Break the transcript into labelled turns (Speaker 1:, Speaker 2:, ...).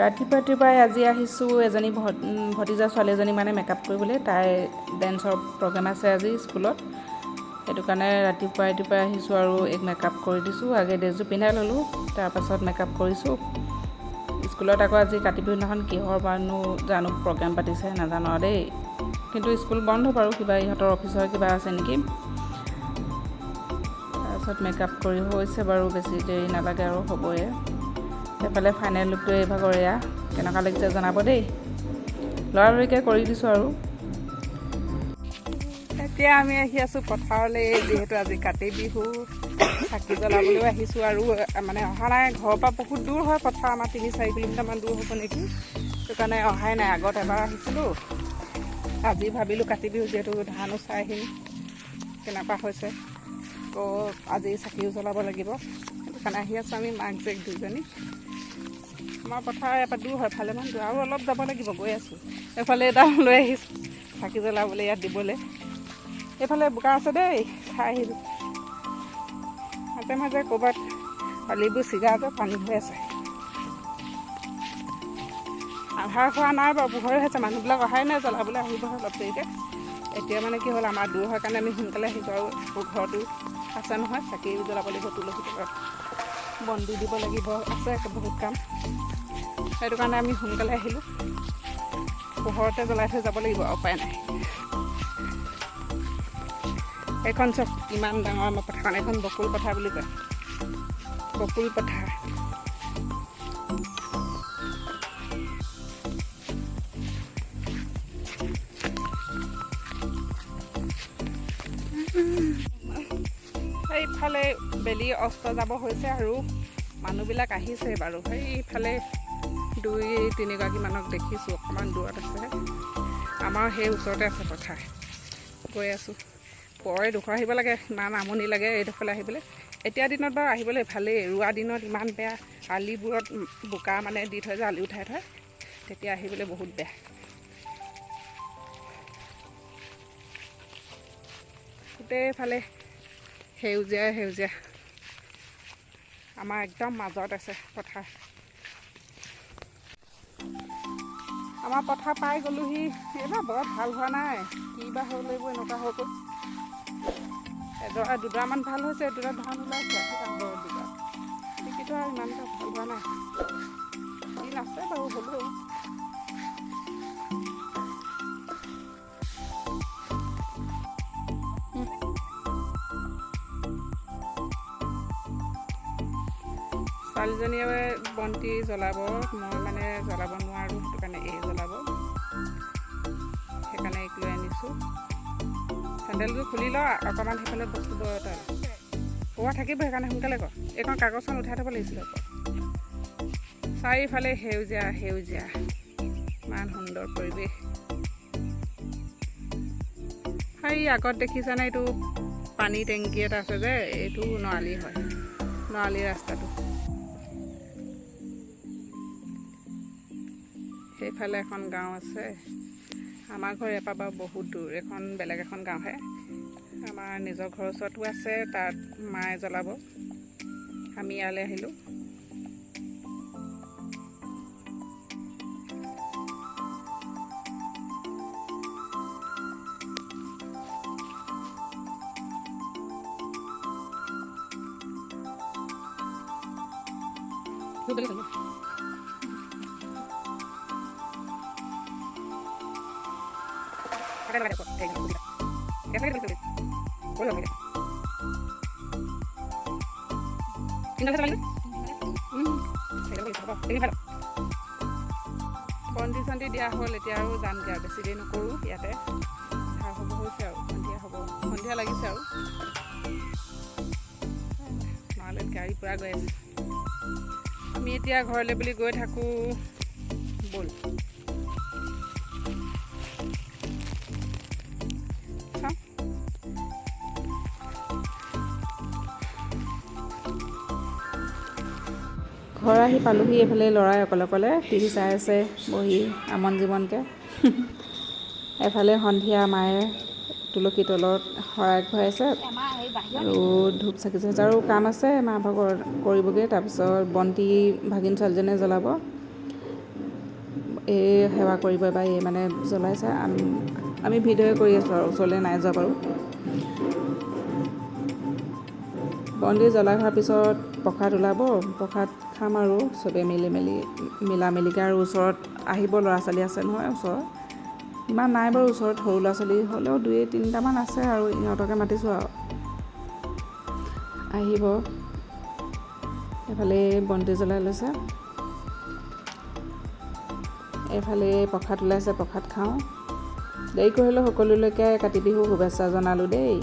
Speaker 1: ৰাতিপুৱাই আজি আহিছোঁ এজনী ভতিজা ছোৱালী এজনী মানে মেকআপ কৰিবলৈ। তাই ডেন্সৰ প্ৰগ্ৰেম আছে আজি স্কুলত, সেইটো কাৰণে ৰাতিপুৱাই আহিছোঁ আৰু এক মেকআপ কৰি দিছোঁ। আগে ড্ৰেছযোৰ পিন্ধাই ল'লোঁ, তাৰপাছত মেকআপ কৰিছোঁ। স্কুলত আকৌ আজি কাতি বিহু দিনাখন কিহৰ বাৰনো জানো প্ৰগ্ৰেম পাতিছে নাজানো আৰু দেই, কিন্তু স্কুল বন্ধ বাৰু, কিবা ইহঁতৰ অফিচৰ কিবা আছে নেকি। তাৰপাছত মেকআপ কৰি হৈছে বাৰু, বেছি দেৰি নালাগে আৰু হ'বই। সেইফালে ফাইনেল লুকটো এইভাগৰ এয়া, কেনেকুৱা লাগিছে জনাব দেই। লৰালৰিকৈ কৰি দিছোঁ আৰু। এতিয়া আমি আহি আছোঁ পথাৰলৈ, যিহেতু আজি কাতি বিহু। চাকি জ্বলাবলৈও আহিছোঁ আৰু মানে অহা নাই, ঘৰৰ পৰা বহুত দূৰ হয় পথাৰ, আমাৰ 3-4 কিলোমিটাৰমান দূৰ হ'ব নেকি, সেইটো কাৰণে অহাই নাই। আগত এবাৰ আহিছিলোঁ, আজি ভাবিলোঁ কাতি বিহু যিহেতু ধানো চাই আহিম কেনেকুৱা হৈছে, তো আজি চাকিও জ্বলাব লাগিব, সেইটো কাৰণে আহি আছোঁ আমি মাক জীয়েক দুজনী। আমাৰ পথাৰ ইয়াৰ পৰা দূৰ হয়, ভালেমান দূৰ, আৰু অলপ যাব লাগিব, গৈ আছোঁ। এইফালে এটা লৈ আহিছোঁ চাকি জ্বলাবলৈ, ইয়াত দিবলৈ। এইফালে বোকা আছে দেই, চাই আহিছোঁ। মাজে মাজে ক'ৰবাত বালিবোৰ ছিগাতে পানী হৈ আছে। আন্ধাৰ হোৱা নাই বাৰু, পোহৰে হৈছে, মানুহবিলাক অহাই নাই, জ্বলাবলৈ আহিবহে অলপ দেৰিকৈ। এতিয়া মানে কি হ'ল, আমাৰ দূৰ হোৱাৰ কাৰণে আমি সোনকালে আহিছোঁ, আৰু ঘৰতো আছে নহয়, চাকি জ্বলাব লাগিব, তুলসী তলত বন্তি দিব লাগিব, আছে বহুত কাম, সেইটো কাৰণে আমি সোনকালে আহিলোঁ। পোহৰতে জ্বলাই থৈ যাব লাগিব, উপায় নাই। এইখন চব ইমান ডাঙৰ আমাৰ পথাৰখন, এইখন বকুল পথাৰ বুলি কয়, বকুল পথাৰ। সেইফালে বেলি অস্ত যাব হৈছে আৰু মানুহবিলাক আহিছে বাৰু। সেইফালে 2-3 গৰাকীমানক দেখিছোঁ, অকণমান দূৰত আছে। আমাৰ সেই ওচৰতে আছে পথাৰ, গৈ আছোঁ। পৰে দুখ আহিব লাগে, ইমান আমনি লাগে এইডোখৰলৈ আহিবলৈ। এতিয়া দিনত বাৰু আহিবলৈ ভালেই, ৰোৱা দিনত ইমান বেয়া, আলিবোৰত বোকা মানে দি থয় যে, আলি উঠাই থয়, তেতিয়া আহিবলৈ বহুত বেয়া। গোটেইফালে সেউজীয়া, আমাৰ একদম মাজত আছে পথাৰ। আমাৰ পথাৰ পাই গ'লোহি। এইবাৰ বৰ ভাল হোৱা নাই, কি বা হ'ল, এইবোৰ এনেকুৱা হৈ গ'ল। দুডৰামান ভাল হৈছে, দুটা ধান ওলাইছে, কিন্তু আৰু ইমান এটা ভাল হোৱা নাই। দিন আছে বাৰু, হ'লেও ছোৱালীজনীয়ে বন্তি জ্বলাব, মই মানে জ্বলাব নোৱাৰোঁ, সেইটো কাৰণে এই জ্বলাব, সেইকাৰণে এইক লৈ আনিছোঁ। চেণ্ডেলযোৰ খুলি ল, অকণমান সেইফালে বস্তুবোৰ পোৱা থাকিব, সেইকাৰণে সোনকালে কৰ। এইখন কাগজখন উঠাই থ'ব লাগিছিলে আকৌ। চাৰিওফালে সেউজীয়া, ইমান সুন্দৰ পৰিৱেশ। সেই আগত দেখিছানে, এইটো পানী টেংকি এটা আছে যে, এইটো নৰালি হয়, নৰালি ৰাস্তাটো। সেইফালে এখন গাঁও আছে, আমাৰ ঘৰ ইয়াৰ পৰা বাৰু বহুত দূৰ, এখন বেলেগ এখন গাঁওহে। আমাৰ নিজৰ ঘৰৰ ওচৰতো আছে, তাত মায়ে জ্বলাব, আমি ইয়ালৈ আহিলোঁ। বন্তি চন্তি দিয়া হ'ল, এতিয়া আৰু যামগৈ আৰু, বেছি দেৰি নকৰোঁ ইয়াতে। হ'ব হৈছে আৰু, সন্ধিয়া লাগিছে আৰু। নহ'লে গাড়ী পূৰা গৈ আছে। আমি এতিয়া ঘৰলৈ বুলি গৈ থাকোঁ, ব'ল। ঘৰ আহি পালোহি। এইফালে ল'ৰাই অকলে টিভি চাই আছে বহি আমন জীমনকৈ। এফালে সন্ধিয়া মায়ে তুলসী তলত শৰাই আগবঢ়াইছে আৰু ধূপ চাকি জ্বলাইছে আৰু কাম আছে মা ভাগৰ কৰিবগৈ। তাৰপিছত বন্তি ভাগিন ছোৱালীজনীয়ে জ্বলাব, এই সেৱা কৰিব বা এই মানে জ্বলাইছে। আমি ভিডিঅ'ই কৰি আছোঁ আৰু ওচৰলৈ নাই যোৱা বাৰু। বন্তি জ্বলাই হোৱাৰ পিছত প্ৰসাদ ওলাব, প্ৰসাদ খাম আৰু চবেই মিলামিলিকৈ। আৰু ওচৰত আহিব, ল'ৰা ছোৱালী আছে নহয় ওচৰত, ইমান নাই বাৰু ওচৰত, সৰু ল'ৰা ছোৱালী হ'লেও 2-3টামান আছে আৰু ইহঁতকে মাতিছোঁ আৰু আহিব। এফালে বন্তি জ্বলাই লৈছে, এইফালে প্ৰসাদ ওলাইছে, প্ৰসাদ খাওঁ। দেৰি কৰিলেও সকলোলৈকে কাতি বিহুৰ শুভেচ্ছা জনালোঁ দেই।